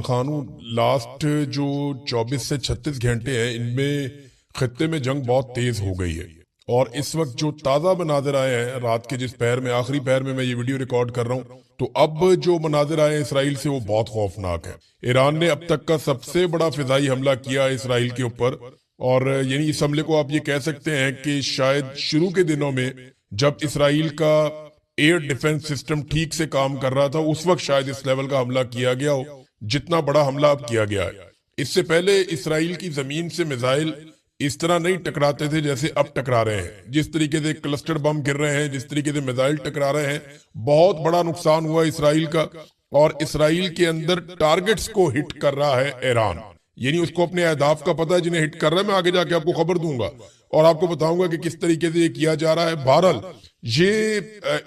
खानू लास्ट जो 24 से 36 घंटे हैं इनमें खत्ते में जंग बहुत तेज हो गई है। और इस वक्त जो ताज़ा मनाजिर आए हैं रात के जिस पहर में आखिरी पहर में मैं ये वीडियो रिकॉर्ड कर रहा हूँ, तो अब जो मनाजिर आए हैं इसराइल से वो बहुत खौफनाक है। ईरान ने अब तक का सबसे बड़ा फिजाई हमला किया है इसराइल के ऊपर। और यानी इस हमले को आप ये कह सकते हैं कि शायद शुरू के दिनों में जब इसराइल का एयर डिफेंस सिस्टम ठीक से काम कर रहा था उस वक्त शायद इस लेवल का हमला किया गया हो जितना बड़ा हमला अब किया गया है। इससे पहले इसराइल की जमीन से मिसाइल इस तरह नहीं टकराते थे जैसे अब टकरा रहे हैं। जिस तरीके से क्लस्टर बम गिर रहे हैं, जिस तरीके से मिसाइल टकरा रहे हैं, बहुत बड़ा नुकसान हुआ इसराइल का। और इसराइल के अंदर टारगेट्स को हिट कर रहा है ईरान, यानी उसको अपने अहदाफ का पता है जिन्हें हिट कर रहा है। मैं आगे जाके आपको खबर दूंगा और आपको बताऊंगा कि किस तरीके से ये किया जा रहा है। बहरहाल ये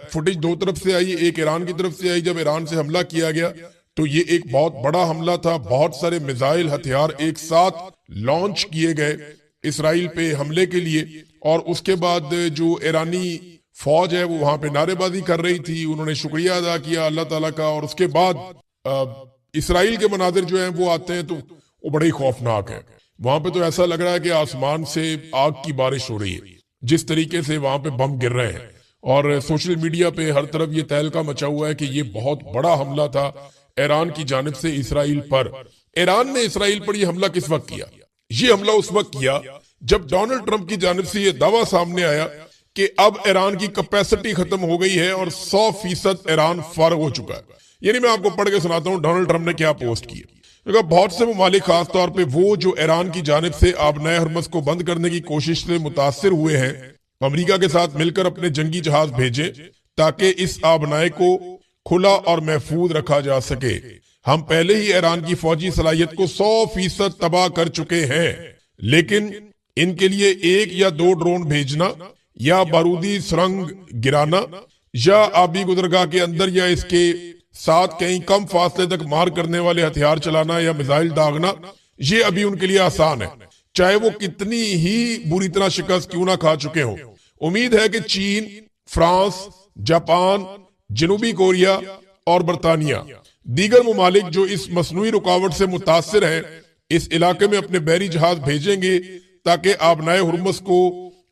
फुटेज दो तरफ से आई, एक ईरान की तरफ से आई। जब ईरान से हमला किया गया तो ये एक बहुत बड़ा हमला था। बहुत सारे मिसाइल हथियार एक साथ लॉन्च किए गए इसराइल पे हमले के लिए। और उसके बाद जो ईरानी फौज है वो वहां पे नारेबाजी कर रही थी, उन्होंने शुक्रिया अदा किया अल्लाह ताला का। और उसके बाद इसराइल के मनाजिर जो हैं वो आते हैं तो वो बड़े ही खौफनाक है। वहां पे तो ऐसा लग रहा है कि आसमान से आग की बारिश हो रही है, जिस तरीके से वहां पे बम गिर रहे हैं। और सोशल मीडिया पे हर तरफ ये तहलका मचा हुआ है कि ये बहुत बड़ा हमला था ईरान की जानिब से इसराइल पर। ईरान ने इसराइल पर यह हमला किस वक्त किया? ये हमला उस वक्त किया जब डोनाल्ड ट्रंप की जानिब से यह दावा सामने आया कि अब ईरान की कैपेसिटी खत्म हो गई है और 100% ईरान फारग हो चुका है। यानी मैं आपको पढ़ के सुनाता हूं डोनाल्ड ट्रंप ने क्या पोस्ट किया। क्योंकि बहुत से ममालिक खासतौर पर वो जो ईरान की जानिब से आबनाए हरमस को बंद करने की कोशिश से मुतासिर हुए हैं, अमेरिका के साथ मिलकर अपने जंगी जहाज भेजे ताकि इस आबनाए को खुला और महफूज रखा जा सके। हम पहले ही ईरान की फौजी सलाहियत को 100% तबाह कर चुके हैं, लेकिन इनके लिए एक या दो ड्रोन भेजना या बारूदी सुरंग गिराना या आबी गुजरगाह के अंदर या इसके साथ कहीं कम फासले तक मार करने वाले हथियार चलाना या मिसाइल दागना, ये अभी उनके लिए आसान है, चाहे वो कितनी ही बुरी तरह शिकस्त क्यों ना खा चुके हों। उम्मीद है कि चीन, फ्रांस, जापान, जनूबी कोरिया और बरतानिया दीगर ममालिक जो इस मसनूई रुकावट से मुतासिर हैं इस इलाके में अपने बहरी जहाज भेजेंगे ताकि आबनाए हुर्मुस को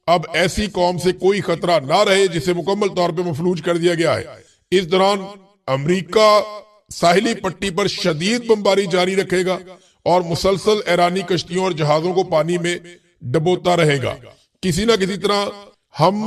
अब ऐसी कौम से कोई खतरा ना रहे जिसे मुकम्मल तौर पे मफलूज कर दिया गया है। इस दौरान अमेरिका साहिली पट्टी पर शदीद बमबारी जारी रखेगा और मुसलसल ईरानी कश्तियों और जहाजों को पानी में डबोता रहेगा। किसी ना किसी तरह हम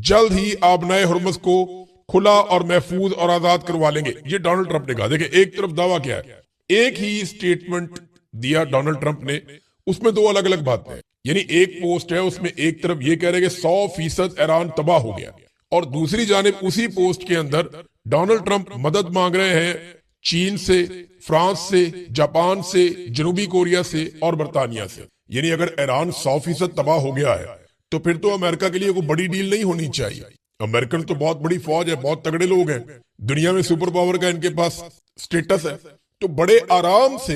जल्द ही आबनाए हुर्मुस को खुला और महफूज और आजाद करवा लेंगे, ये डोनाल्ड ट्रंप ने कहा। देखिए, एक तरफ दावा क्या है, एक ही स्टेटमेंट दिया डोनाल्ड ट्रंप ने, उसमें दो अलग अलग बातें हैं। यानी एक पोस्ट है उसमें एक तरफ ये कह रहे हैं कि 100% ईरान तबाह हो गया, और दूसरी जानिब उसी पोस्ट के अंदर डोनाल्ड ट्रंप मदद मांग रहे हैं चीन से, फ्रांस से, जापान से, जनूबी कोरिया से और बरतानिया से। यानी अगर ईरान 100% तबाह हो गया है तो फिर तो अमेरिका के लिए कोई बड़ी डील नहीं होनी चाहिए। अमेरिकन तो बहुत बड़ी फौज है, बहुत तगड़े लोग हैं, दुनिया में सुपर पावर का इनके पास स्टेटस है, तो बड़े आराम से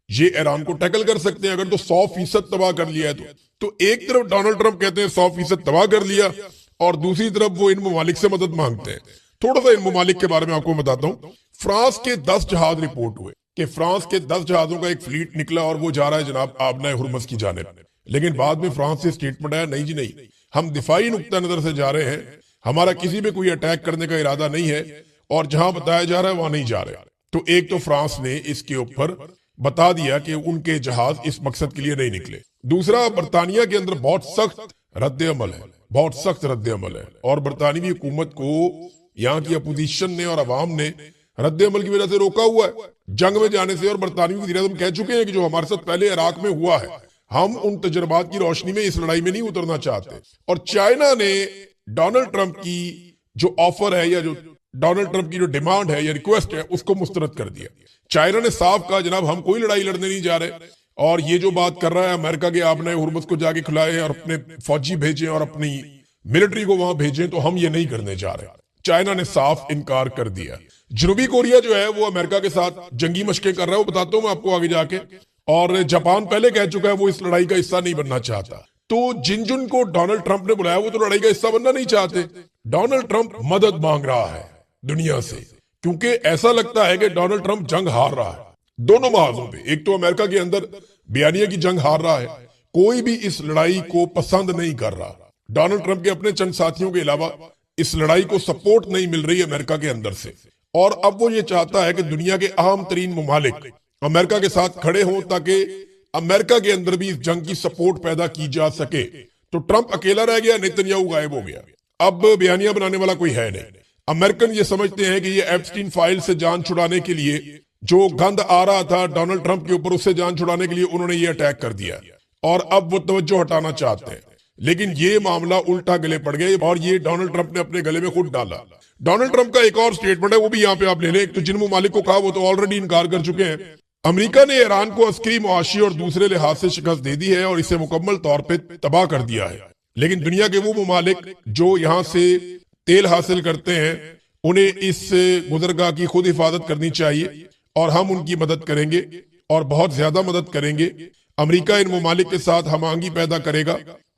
ये ईरान को टैकल कर सकते हैं अगर तो 100% तबाह कर लिया है तो एक तरफ डोनाल्ड ट्रंप कहते हैं 100% तबाह कर लिया और दूसरी तरफ वो इन ममालिक से मदद मांगते हैं। थोड़ा सा इन ममालिक के बारे में आपको बताता हूँ। फ्रांस के 10 जहाज रिपोर्ट हुए कि फ्रांस के 10 जहाजों का एक फ्लीट निकला और वो जा रहा है जनाब आबनाए हुर्मुस की जानिब। लेकिन बाद में फ्रांस से स्टेटमेंट आया, नहीं जी नहीं, हम दिफाई नुक्ता नजर से जा रहे हैं, हमारा किसी पे कोई अटैक करने का इरादा नहीं है और जहां बताया जा रहा है वहां नहीं जा रहे। तो एक तो फ्रांस ने इसके ऊपर बता दिया कि उनके जहाज इस मकसद के लिए नहीं निकले। दूसरा, बरतानिया के अंदर बहुत सख्त रद्द अमल है, बहुत सख्त रद्द अमल है, और बरतानवी हुकूमत को यहाँ की अपोजिशन ने और अवाम ने रद्द अमल की वजह से रोका हुआ है जंग में जाने से। और बरतानवी वज़ीर-ए-आज़म कह चुके हैं कि जो हमारे साथ पहले इराक में हुआ है, हम उन तजर्बात की रोशनी में इस लड़ाई में नहीं उतरना चाहते। और चाइना ने डोनाल्ड ट्रंप की जो ऑफर है या जो डोनाल्ड ट्रंप की जो डिमांड है या रिक्वेस्ट है उसको मुस्तरद कर दिया। चाइना ने साफ कहा जनाब हम कोई लड़ाई लड़ने नहीं जा रहे, और ये जो बात कर रहा है अमेरिका के आबनाए हुर्मुस को जाके खिलाए और अपने फौजी भेजें और अपनी मिलिट्री को वहां भेजें, तो हम ये नहीं करने जा रहे। चाइना ने साफ इनकार कर दिया। जनूबी कोरिया जो है वो अमेरिका के साथ जंगी मशकें कर रहा है, वो बताता हूं मैं आपको आगे जाके। और जापान पहले कह चुका है वो इस लड़ाई का हिस्सा नहीं बनना चाहता। तो जिन को डोनाल्ड ट्रंप ने बुलाया वो तो लड़ाई का हिस्सा बनना नहीं चाहते। डोनाल्ड ट्रंप मदद मांग रहा है दुनिया से, क्योंकि ऐसा लगता है कि डोनाल्ड ट्रंप जंग हार रहा है। दोनों महाजों पे। एक तो अमेरिका के अंदर बयानिया की जंग हार रहा है, कोई भी इस लड़ाई को पसंद नहीं कर रहा। डोनाल्ड ट्रंप के अपने चंद साथियों के अलावा इस लड़ाई को सपोर्ट नहीं मिल रही अमेरिका के अंदर से, और अब वो ये चाहता है कि दुनिया के अहम तरीन ममालिक अमेरिका के साथ खड़े हों ताकि अमेरिका के अंदर भी इस जंग की सपोर्ट पैदा की जा सके। तो ट्रंप अकेला रह गया, नेतन्याहू गायब हो गया, अब बयानिया बनाने वाला कोई है नहीं। अमेरिकन ये समझते हैं कि ये एप्स्टीन फाइल से जान छुड़ाने के लिए जो गंद आ रहा था डोनाल्ड ट्रंप के ऊपर, उससे जान छुड़ाने के लिए उन्होंने ये अटैक कर दिया और अब वो तवज्जो हटाना चाहते हैं। लेकिन ये मामला उल्टा गले पड़ गया और ये डोनाल्ड ट्रंप ने अपने गले में खुद डाला। डोनाल्ड ट्रंप का एक और स्टेटमेंट है, वो भी यहाँ पे आप ले लें। एक तो जिन ममालिक को कहा वो तो ऑलरेडी इनकार कर चुके हैं। अमेरिका ने ईरान को अस्करी, मुआशी और दूसरे लिहाज से शिकस्त दे दी है और इसे मुकम्मल तौर पे तबाह कर दिया है। लेकिन दुनिया के वो ममालिक जो यहाँ से तेल हासिल करते हैं, उन्हें इस गुजरगाह की खुद हिफाजत करनी चाहिए और हम उनकी मदद करेंगे और बहुत ज्यादा मदद करेंगे। अमेरिका इन ममालिक के साथ हमआहंगी पैदा करेगा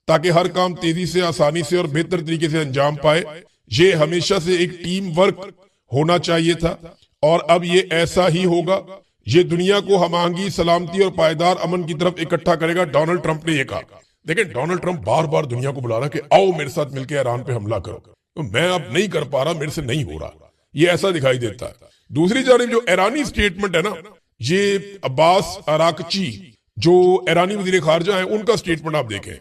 ताकि हर काम तेजी से, आसानी से और बेहतर तरीके से अंजाम पाए। ये हमेशा से एक टीम वर्क होना चाहिए था और अब ये ऐसा ही होगा। ये दुनिया को हमआहंगी, सलामती और पायदार अमन की तरफ इकट्ठा करेगा। डोनाल्ड ट्रंप ने यह कहा। देखिए, डोनाल्ड ट्रंप बार बार दुनिया को बुला रहा है कि आओ मेरे साथ मिलकर ईरान पे हमला करो, तो मैं अब नहीं कर पा रहा, मेरे से नहीं हो रहा, ये ऐसा दिखाई देता है। दूसरी जानिब जो ईरानी स्टेटमेंट है ना, ये अब्बास अराकची जो ईरानी वजीर खारजा है, उनका स्टेटमेंट आप देखें।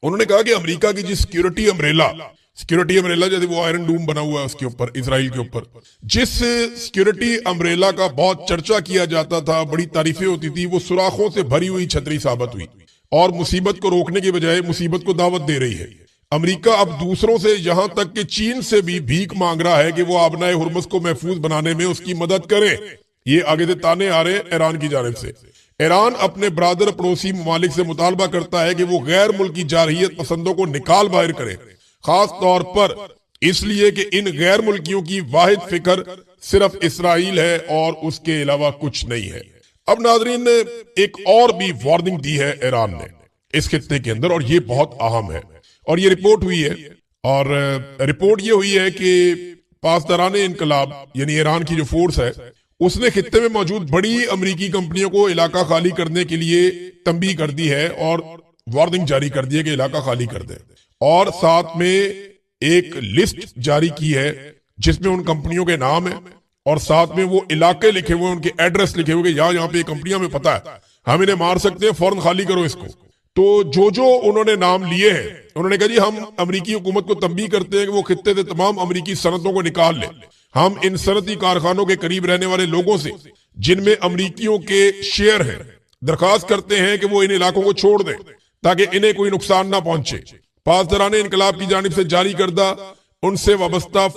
उन्होंने कहा कि अमेरिका की जिस सिक्योरिटी अम्ब्रेला जैसे वो आयरन डूम बना हुआ है उसके ऊपर, इसराइल के ऊपर, जिस सिक्योरिटी अम्ब्रेला का बहुत चर्चा किया जाता था, बड़ी तारीफें होती थी, वो सुराखों से भरी हुई छतरी साबित हुई और मुसीबत को रोकने के बजाय मुसीबत को दावत दे रही है। अमेरिका अब दूसरों से, यहां तक कि चीन से भी भीख मांग रहा है कि वो आबनाए हुर्मुज़ को महफूज बनाने में उसकी मदद करे। ये आगे से ताने आ रहे हैं ईरान की जानिब से। ईरान अपने ब्रादर पड़ोसी ममालिक से मुतालबा करता है कि वो गैर मुल्की जारहियत पसंदों को निकाल बाहर करे, खास तौर पर इसलिए कि इन गैर मुल्कियों की वाहिद फिक्र सिर्फ इसराइल है और उसके अलावा कुछ नहीं है। अब नाजरीन ने एक और भी वार्निंग दी है ईरान ने इस खित्ते के अंदर, और ये बहुत अहम है और ये रिपोर्ट हुई है। और रिपोर्ट ये हुई है कि पासदाराने इनकलाब यानी ईरान की जो फोर्स है, उसने खित्ते में मौजूद बड़ी अमेरिकी कंपनियों को इलाका खाली करने के लिए तंबीह कर दी है और वार्निंग जारी कर दी है कि इलाका खाली कर दें, और साथ में एक लिस्ट जारी की है जिसमें उन कंपनियों के नाम है और साथ में वो इलाके लिखे हुए, उनके एड्रेस लिखे हुए, यहाँ पे कंपनियां में पता है, हम इन्हें मार सकते हैं, फौरन खाली करो इसको। तो जो उन्होंने नाम लिए हैं, उन्होंने कहा जी हम अमेरिकी हुकूमत को तंबीह करते हैं कि वो खित्ते से तमाम अमेरिकी सनतों को निकाल ले। हम इन सनती कारखानों के करीब रहने वाले लोगों से जिनमें अमेरिकियों के शेयर हैं, दरखास्त करते हैं कि वो इन इलाकों को छोड़ दें ताकि इन्हें कोई नुकसान ना पहुंचे। पासदाराने इनकलाब की जानिब से जारी करदा उनसे वाबस्ता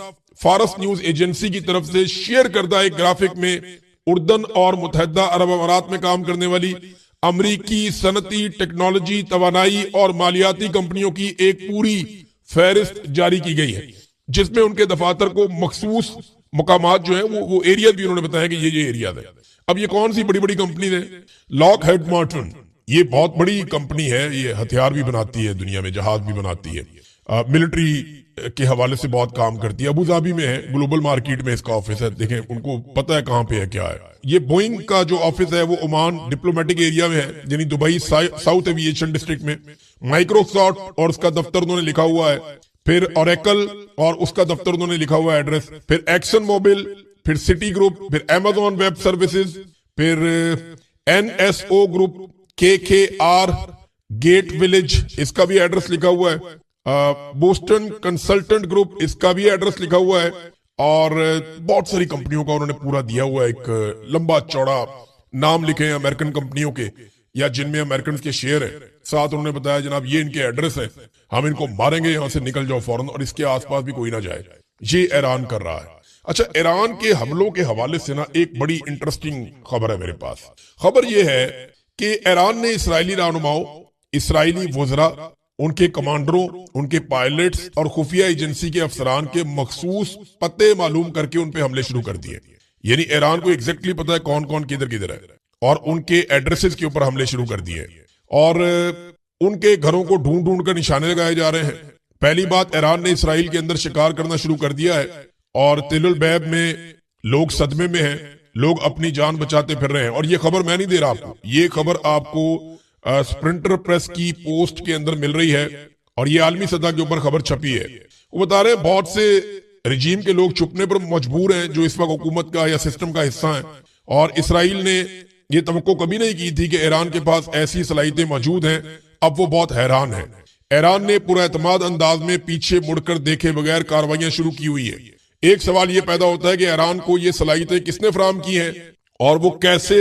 फारस न्यूज एजेंसी की तरफ से शेयर करदा एक ग्राफिक में उर्दन और मुत्तहिदा अरब अमारात में काम करने वाली अमरीकी सनती, टेक्नोलॉजी, तवानाई और मालियाती कंपनियों की एक पूरी फहरिस्त जारी की गई है जिसमें उनके दफातर को मखसूस मकामात जो है वो एरिया भी उन्होंने बताया कि ये एरिया है। अब ये कौन सी बड़ी बड़ी कंपनी है? लॉकहीड मार्टिन, ये बहुत बड़ी कंपनी है, ये हथियार भी बनाती है, दुनिया में जहाज भी बनाती है, मिलिट्री के हवाले से बहुत काम करती है। अबू धाबी में है, ग्लोबल मार्केट में इसका ऑफिस है, देखें उनको पता है कहाँ पे है, क्या है। ये बोइंग का जो ऑफिस है वो ओमान डिप्लोमेटिक एरिया में है, यानी दुबई साउथ एविएशन डिस्ट्रिक्ट में। माइक्रोसॉफ्ट और उसका दफ्तर उन्होंने लिखा हुआ है, फिर ओरेकल और उसका दफ्तर उन्होंने लिखा हुआ है एड्रेस, फिर एक्सन मोबिल, फिर सिटी ग्रुप, फिर अमेजॉन वेब सर्विसेज, फिर NSO Group, KKR, gate village, इसका भी एड्रेस लिखा हुआ है, बोस्टन कंसल्टेंट ग्रुप, इसका भी एड्रेस लिखा हुआ है, और बहुत सारी कंपनियों का उन्होंने पूरा दिया हुआ है, एक लंबा चौड़ा नाम लिखे हैं अमेरिकन कंपनियों के या जिनमें अमेरिकन के शेयर है। साथ उन्होंने बताया जनाब ये इनके एड्रेस है, हम इनको मारेंगे, यहां से निकल जाओ फौरन, और इसके आसपास भी कोई ना जाए। ये ईरान कर रहा है। अच्छा, ईरान के हमलों के हवाले से ना एक बड़ी इंटरेस्टिंग खबर है मेरे पास। खबर यह है कि ईरान ने इसराइली रहनुमाओं, इसराइली वज़रा, उनके कमांडरों, उनके पायलट्स और खुफिया एजेंसी के अफसरान के मखसूस पते मालूम करके उन पे हमले शुरू कर दिए। यानी ईरान को एग्जैक्टली पता है कौन कौन किधर किधर है, और उनके एड्रेसेस के ऊपर हमले शुरू कर दिए और उनके घरों को ढूंढ ढूंढ कर निशाने लगाए जा रहे हैं। पहली बात, ईरान ने इसराइल के अंदर शिकार करना शुरू कर दिया है और तेल अल बैब में लोग सदमे में हैं लोग अपनी जान बचाते फिर रहे हैं। और ये खबर मैं नहीं दे रहा आपको, ये खबर आपको स्प्रिंटर प्रेस की पोस्ट के अंदर मिल रही है और ये आलमी सतह के ऊपर खबर छपी है। वो बता रहे हैं बहुत से रिजीम के लोग छुपने पर मजबूर हैं जो इस वक्त हुकूमत का या सिस्टम का हिस्सा है। और इसराइल ने ये तवक्को कभी नहीं की थी कि ईरान के पास ऐसी सलाहियतें मौजूद हैं। अब वो बहुत हैरान है। ईरान ने पूरा एतमाद अंदाज में पीछे मुड़कर देखे बगैर कार्रवाइयां शुरू की हुई है। एक सवाल ये पैदा होता है कि ईरान को ये सलाहियतें किसने फराहम की हैं और वो कैसे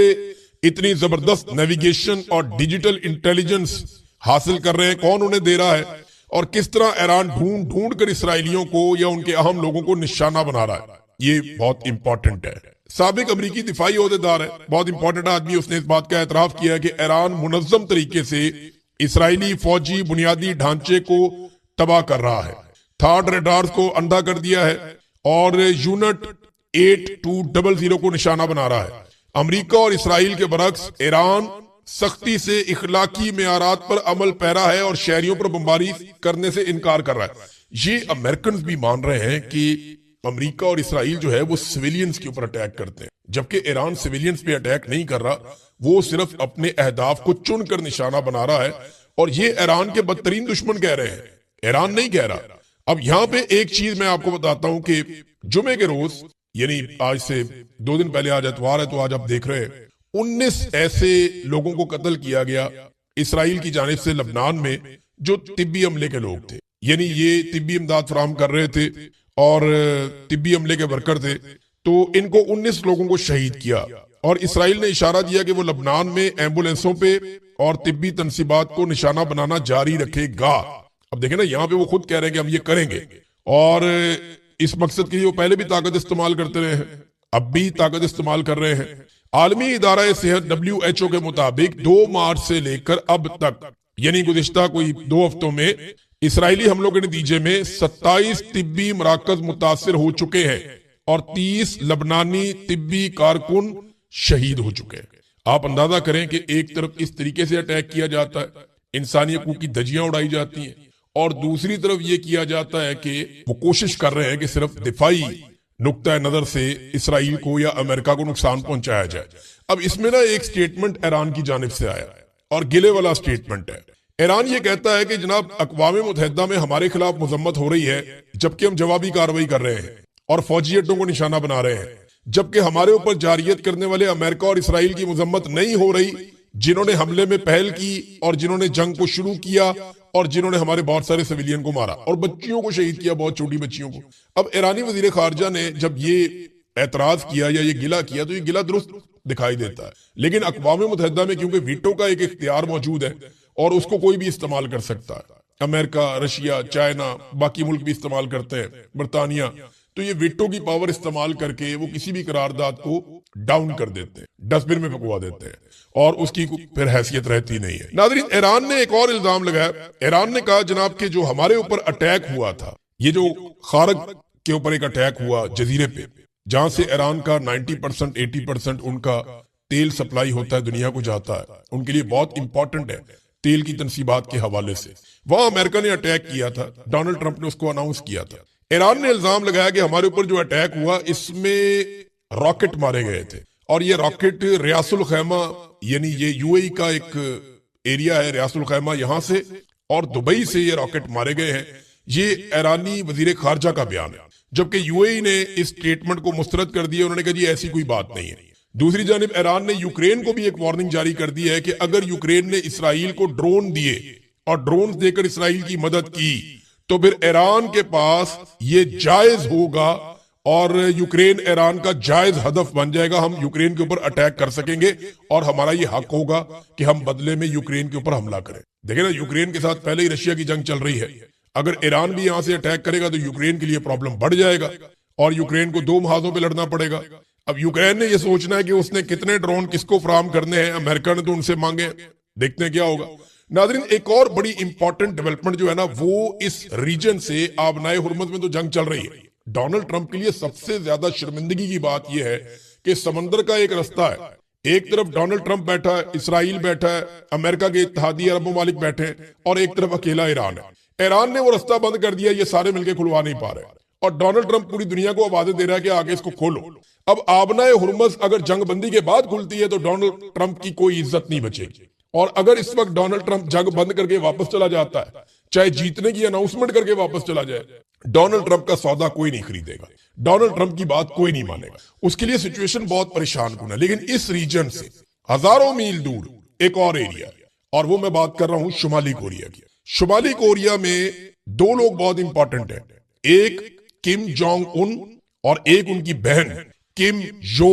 इतनी जबरदस्त नेविगेशन और डिजिटल इंटेलिजेंस हासिल कर रहे हैं, कौन उन्हें दे रहा है और किस तरह ईरान ढूंढ ढूंढ कर इसराइलियों को या उनके अहम लोगों को निशाना बना रहा है। ये बहुत इंपॉर्टेंट है। साबिक अमरीकी दिफाई ओहदेदार है, बहुत इंपॉर्टेंट आदमी, उसने इस बात का एतराफ किया है कि ईरान मुनज्जम तरीके से इसराइली फौजी बुनियादी ढांचे को तबाह कर रहा है। थार्ड रेडार्स को अंधा कर दिया है और यूनिट 8200 को निशाना बना रहा है। अमेरिका और इसराइल के बरक्स ईरान सख्ती से इखलाकी मेयारात पर अमल पैरा है और शहरियों पर बमबारी करने से इनकार कर रहा है। ये अमेरिकन भी मान रहे हैं कि अमेरिका और इसराइल जो है वो सिविलियंस के ऊपर अटैक करते हैं, जबकि ईरान सिविलियंस पे अटैक नहीं कर रहा, वो सिर्फ अपने अहदाफ को चुनकर निशाना बना रहा है। और ये ईरान के बदतरीन दुश्मन कह रहे हैं, ईरान नहीं कह रहा। अब यहां पे एक चीज मैं आपको बताता हूं कि जुमे के रोज, यानी आज से 2 दिन पहले, आज एतवार है तो आज आप देख रहे हैं 19 ऐसे लोगों को कत्ल किया गया इसराइल की जानिब से लबनान में जो तिब्बी अमले के लोग थे। यानी ये तिब्बी इमदाद फराहम कर रहे थे और तिब्बी अमले के वर्कर थे। तो इनको 19 लोगों को शहीद किया और इसराइल ने इशारा दिया कि वो लबनान में एम्बुलेंसों पे और तिब्बी तनसीबात को निशाना बनाना जारी रखेगा। अब देखें ना, यहाँ पे वो खुद कह रहे हैं कि हम ये करेंगे और इस मकसद के लिए वो पहले भी ताकत इस्तेमाल करते रहे हैं, अब भी ताकत इस्तेमाल कर रहे हैं। आलमी इदारा सेहत WHO के मुताबिक 2 मार्च से लेकर अब तक, यानी गुज़िश्ता कोई 2 हफ्तों में इसराइली हमलों के नतीजे में 27 तिब्बी मराकज मुतासिर हो चुके हैं और 30 लबनानी तिब्बी कारकुन शहीद हो चुके हैं। आप अंदाजा करें कि एक तरफ इस तरीके से अटैक किया जाता है, इंसानी हकूक की धज्जियां उड़ाई जाती हैं, और दूसरी तरफ ये किया जाता है कि वो कोशिश कर रहे हैं कि सिर्फ दिफाई नुक्ता नजर से इसराइल को या अमेरिका को नुकसान पहुंचाया जाए। अब इसमें ना एक स्टेटमेंट ईरान की जानिब से आया और गिले वाला स्टेटमेंट है। ईरान ये कहता है कि जनाब अक़वाम मुत्तहिदा में हमारे खिलाफ मजम्मत हो रही है, जबकि हम जवाबी कार्रवाई कर रहे हैं और फौजी अड्डों को निशाना बना रहे हैं, जबकि हमारे ऊपर जारियत करने वाले अमेरिका और इसराइल की मजम्मत नहीं हो रही, जिन्होंने हमले में पहल की और जिन्होंने जंग को शुरू किया और जिन्होंने हमारे बहुत सारे सिविलियन को मारा और बच्चियों को शहीद किया, बहुत छोटी बच्चियों को। अब ईरानी वजीर खारजा ने जब ये एतराज किया या ये गिला किया तो ये गिला दुरुस्त दिखाई देता है, लेकिन अक़वाम मुत्तहिदा में क्योंकि वीटो का एक इख्तियार मौजूद है और उसको कोई भी इस्तेमाल कर सकता है, अमेरिका, रशिया, चाइना, बाकी मुल्क भी इस्तेमाल करते हैं, बरतानिया, तो ये वीटो की पावर इस्तेमाल करके वो किसी भी करारदाद को डाउन कर देते हैं, डस्टबिन में फेंकवा देते हैं और उसकी फिर हैसियत रहती नहीं है। नाज़रीन, ईरान ने एक और इल्जाम लगाया। ईरान ने कहा जनाब कि जो हमारे ऊपर अटैक हुआ था, ये जो खारग के ऊपर एक अटैक हुआ जजीरे पे, जहां से ईरान का 90% 80% उनका तेल सप्लाई होता है, दुनिया को जाता है, उनके लिए बहुत इंपॉर्टेंट है तेल की तनसीबात के हवाले से, वहां अमेरिका ने अटैक किया था, डोनाल्ड ट्रंप ने उसको अनाउंस किया था। ईरान ने इल्जाम लगाया कि हमारे ऊपर जो अटैक हुआ इसमें रॉकेट मारे गए थे और ये रॉकेट रियासुल खैमा, यानी ये यूएई का एक एरिया है, रियासुल खैमा, यहां से और दुबई से ये रॉकेट मारे गए हैं। ये ईरानी वजीर खारजा का बयान है, जबकि यूएई ने इस स्टेटमेंट को मुस्तरद कर दिया। उन्होंने कहा जी ऐसी कोई बात नहीं है। दूसरी जानिब ईरान ने यूक्रेन को भी एक वार्निंग जारी कर दी है कि अगर यूक्रेन ने इसराइल को ड्रोन दिए और ड्रोन देकर इसराइल की मदद की तो फिर ईरान के पास ये जायज होगा और यूक्रेन ईरान का जायज हदफ बन जाएगा। हम यूक्रेन के ऊपर अटैक कर सकेंगे और हमारा ये हक होगा कि हम बदले में यूक्रेन के ऊपर हमला करें। देखिए ना, यूक्रेन के साथ पहले ही रशिया की जंग चल रही है, अगर ईरान भी यहां से अटैक करेगा तो यूक्रेन के लिए प्रॉब्लम बढ़ जाएगा और यूक्रेन को 2 महाजों पे लड़ना पड़ेगा। अब यूक्रेन ने यह सोचना है कि उसने कितने ड्रोन किसको फराहम करने हैं, अमेरिका ने तो उनसे मांगे, देखते हैं क्या होगा। नाज़रीन, एक और बड़ी इंपॉर्टेंट डेवलपमेंट जो है ना, वो इस रीजन से आबनाए हुर्मत में तो जंग चल रही है। डोनाल्ड ट्रंप के लिए सबसे ज्यादा शर्मिंदगी की बात यह है कि समंदर का एक रास्ता है, एक तरफ डोनाल्ड ट्रंप बैठा है, इसराइल बैठा है, अमेरिका के इत्तेहादी अरब ममालिक बैठे हैं और एक तरफ अकेला ईरान है। ईरान ने वो रास्ता बंद कर दिया, ये सारे मिलकर खुलवा नहीं पा रहे और डोनाल्ड ट्रंप पूरी दुनिया को आवाजें दे रहा है कि आगे इसको खोलो। अब आबनाए हुर्मस अगर जंग बंदी के बाद खुलती है तो डोनाल्ड ट्रंप की कोई इज्जत नहीं बचेगी। और अगर इस वक्त डोनाल्ड ट्रंप जंग बंद करके वापस चला जाता है, चाहे जीतने की अनाउंसमेंट करके वापस चला जाए, डोनाल्ड ट्रंप का सौदा कोई नहीं खरीदेगा, डोनाल्ड ट्रंप की बात कोई नहीं मानेगा। उसके लिए सिचुएशन बहुत परेशान कुन है। लेकिन इस रीजन से हजारों मील दूर एक और एरिया है, और वो मैं बात कर रहा हूं शुमाली कोरिया की। शुमाली कोरिया में दो लोग बहुत इंपॉर्टेंट हैं, एक किम जोंग उन और एक उनकी बहन किम यो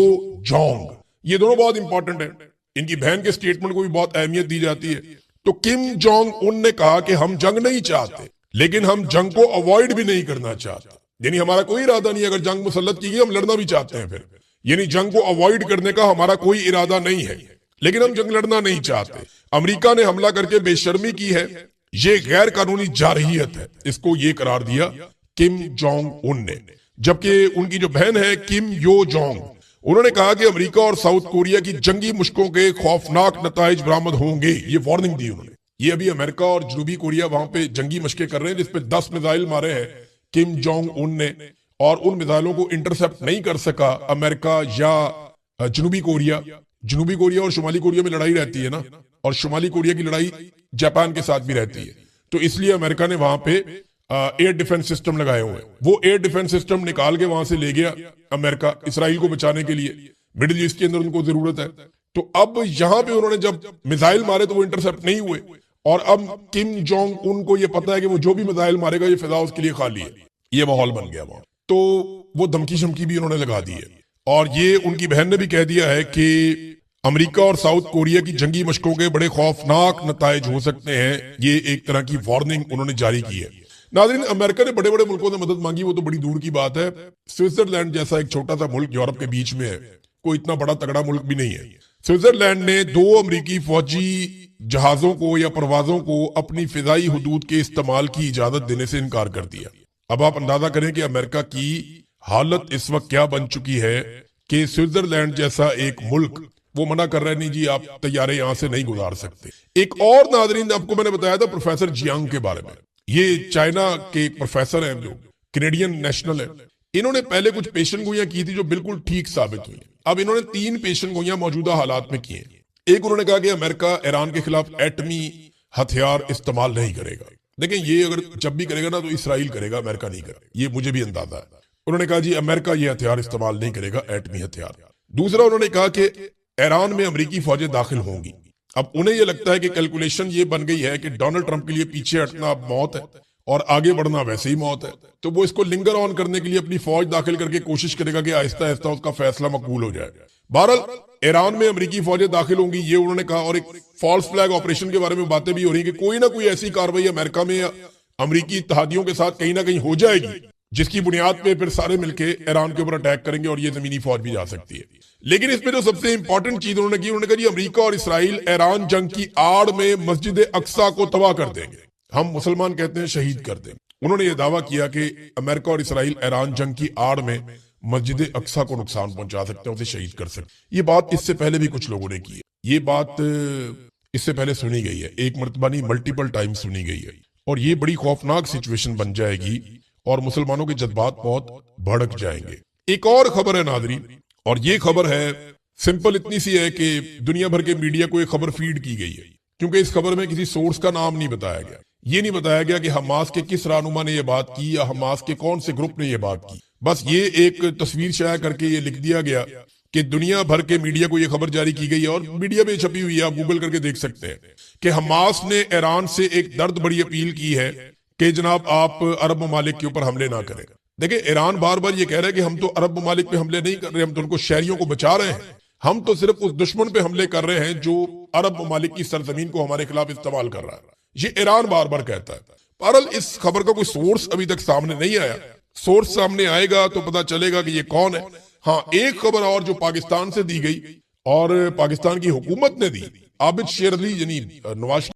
जोंग। ये दोनों बहुत इंपॉर्टेंट हैं। इनकी बहन के स्टेटमेंट को भी बहुत अहमियत दी जाती है। तो किम जोंग उन ने कहा कि हम जंग नहीं चाहते, लेकिन हम जंग को अवॉइड भी नहीं करना चाहते। यानी हमारा कोई इरादा नहीं, अगर जंग मुसल्लत की गई हम लड़ना भी चाहते हैं फिर, यानी जंग को अवॉइड करने का हमारा कोई इरादा नहीं है, लेकिन हम जंग लड़ना नहीं चाहते। अमेरिका ने हमला करके बेशर्मी की है, ये गैर कानूनी जारहियत है, इसको ये करार दिया किम जोंग उन ने। जबकि उनकी जो बहन है किम यो जोंग, उन्होंने कहा कि अमेरिका और साउथ कोरिया की जंगी मुश्कों के खौफनाक नताइज बरामद होंगे, ये वार्निंग दी उन्होंने। ये अभी अमेरिका और जनूबी कोरिया वहां पे जंगी मशके कर रहे हैं, जिसपे 10 मिसाइल मारे हैं किम जोंग उन ने, और उन मिसाइलों को इंटरसेप्ट नहीं कर सका अमेरिका या जनूबी कोरिया। जनूबी कोरिया और शुमाली कोरिया में लड़ाई रहती है ना, और शुमाली कोरिया की लड़ाई जापान के साथ भी रहती है, तो इसलिए अमेरिका ने वहां पे एयर डिफेंस सिस्टम लगाए हुए हैं। वो एयर डिफेंस सिस्टम निकाल के वहां से ले गया अमेरिका, इसराइल को बचाने के लिए। मिडिल ईस्ट के अंदर उनको जरूरत है। तो अब यहां पे उन्होंने जब मिसाइल मारे तो वो इंटरसेप्ट नहीं हुए, और अब किम जोंग उनको ये पता है कि वो जो भी मिसाइल मारेगा ये फिजा उसके लिए खाली है। ये माहौल बन गया वहां, तो वो धमकी शमकी भी उन्होंने लगा दी है। और ये उनकी बहन ने भी कह दिया है कि अमेरिका और साउथ कोरिया की जंगी मशकों के बड़े खौफनाक नताइज हो सकते हैं। ये एक तरह की वार्निंग उन्होंने जारी की है। नाज़रीन, अमेरिका ने बड़े बड़े मुल्कों से मदद मांगी, वो तो बड़ी दूर की बात है। स्विट्जरलैंड जैसा एक छोटा सा मुल्क यूरोप के बीच में है, कोई इतना बड़ा तगड़ा मुल्क भी नहीं है। स्विट्जरलैंड ने 2 अमेरिकी फौजी जहाजों को या परवाजों को अपनी फिजाई हुदूद के इस्तेमाल की इजाजत देने से इनकार कर दिया। अब आप अंदाजा करें कि अमेरिका की हालत इस वक्त क्या बन चुकी है कि स्विट्जरलैंड जैसा एक मुल्क वो मना कर रहा है, नहीं जी आप तैयारे यहां से नहीं गुजार सकते। एक और नाज़रीन, आपको मैंने बताया था प्रोफेसर जियांग के बारे में। ये चाइना के एक प्रोफेसर हैं जो कैनेडियन नेशनल है। इन्होंने पहले कुछ पेशन गोइयां की थी जो बिल्कुल ठीक साबित हुई। अब इन्होंने 3 पेशन गोइयां मौजूदा हालात में की हैं। एक, उन्होंने कहा कि अमेरिका ईरान के खिलाफ एटमी हथियार इस्तेमाल नहीं करेगा। देखिए, ये अगर जब भी करेगा ना तो इसराइल करेगा, अमेरिका नहीं करेगा, ये मुझे भी अंदाजा है। उन्होंने कहा जी अमेरिका ये हथियार इस्तेमाल नहीं करेगा, एटमी हथियार। दूसरा, उन्होंने कहा कि ईरान में अमेरिकी फौजें दाखिल होंगी। अब उन्हें यह लगता है कि कैलकुलेशन ये बन गई है कि डोनाल्ड ट्रंप के लिए पीछे हटना अब मौत है और आगे बढ़ना वैसे ही मौत है, तो वो इसको लिंगर ऑन करने के लिए अपनी फौज दाखिल करके कोशिश करेगा कि आहिस्ता आहिस्ता उसका फैसला मकबूल हो जाए। बहरहाल ईरान में अमेरिकी फौजें दाखिल होंगी, ये उन्होंने कहा। और एक फॉल्स फ्लैग ऑपरेशन के बारे में बातें भी हो रही है कि कोई ना कोई ऐसी कार्रवाई अमेरिका में या अमेरिकी इत्तेहादियों के साथ कहीं ना कहीं हो जाएगी, जिसकी बुनियाद पे फिर सारे मिलकर ईरान के ऊपर अटैक करेंगे और ये जमीनी फौज भी जा सकती है। लेकिन इसमें जो सबसे इंपॉर्टेंट चीज उन्होंने की, उन्होंने कहा जी अमेरिका और इसराइल ईरान जंग की आड़ में मस्जिद अक्सा को तबाह कर देंगे, हम मुसलमान कहते हैं शहीद कर देंगे। उन्होंने ये दावा किया कि अमेरिका और इसराइल ईरान जंग की आड़ में मस्जिद अक्सा को नुकसान पहुंचा सकते हैं, उसे शहीद कर सकते। ये बात इससे पहले भी कुछ लोगों ने की है, ये बात इससे पहले सुनी गई है, एक मर्तबा नहीं मल्टीपल टाइम सुनी गई है। और ये बड़ी खौफनाक सिचुएशन बन जाएगी और मुसलमानों के जज्बात बहुत भड़क जाएंगे। एक और खबर है नाज़रीन, और ये खबर है सिंपल इतनी सी है कि दुनिया भर के मीडिया को एक खबर फीड की गई है, क्योंकि इस खबर में किसी सोर्स का नाम नहीं बताया गया। ये नहीं बताया गया कि हमास के किस रहनुमा ने यह बात की या हमास के कौन से ग्रुप ने यह बात की। बस ये एक तस्वीर शाया करके ये लिख दिया गया कि दुनिया भर के मीडिया को यह खबर जारी की गई है, और मीडिया में छपी हुई है, आप गूगल करके देख सकते हैं कि हमास ने ईरान से एक दर्द बड़ी अपील की है कि जनाब आप अरब ममालिक के ऊपर हमले ना करें। देखिए, ईरान बार बार ये कह रहा है कि हम तो अरब ममालिक पे हमले नहीं कर रहे, हम तो उनको शहरियों को बचा रहे हैं, हम तो सिर्फ उस दुश्मन पे हमले कर रहे हैं जो अरब ममालिक की सरजमीन को हमारे खिलाफ इस्तेमाल कर रहा है। ये ईरान बार बार कहता है। बहरहाल इस खबर का कोई सोर्स अभी तक सामने नहीं आया। सोर्स सामने आएगा तो पता चलेगा कि ये कौन है। हाँ, एक खबर और जो पाकिस्तान से दी गई और पाकिस्तान की हुकूमत ने दी, आबिद शेर अली यानी नवाज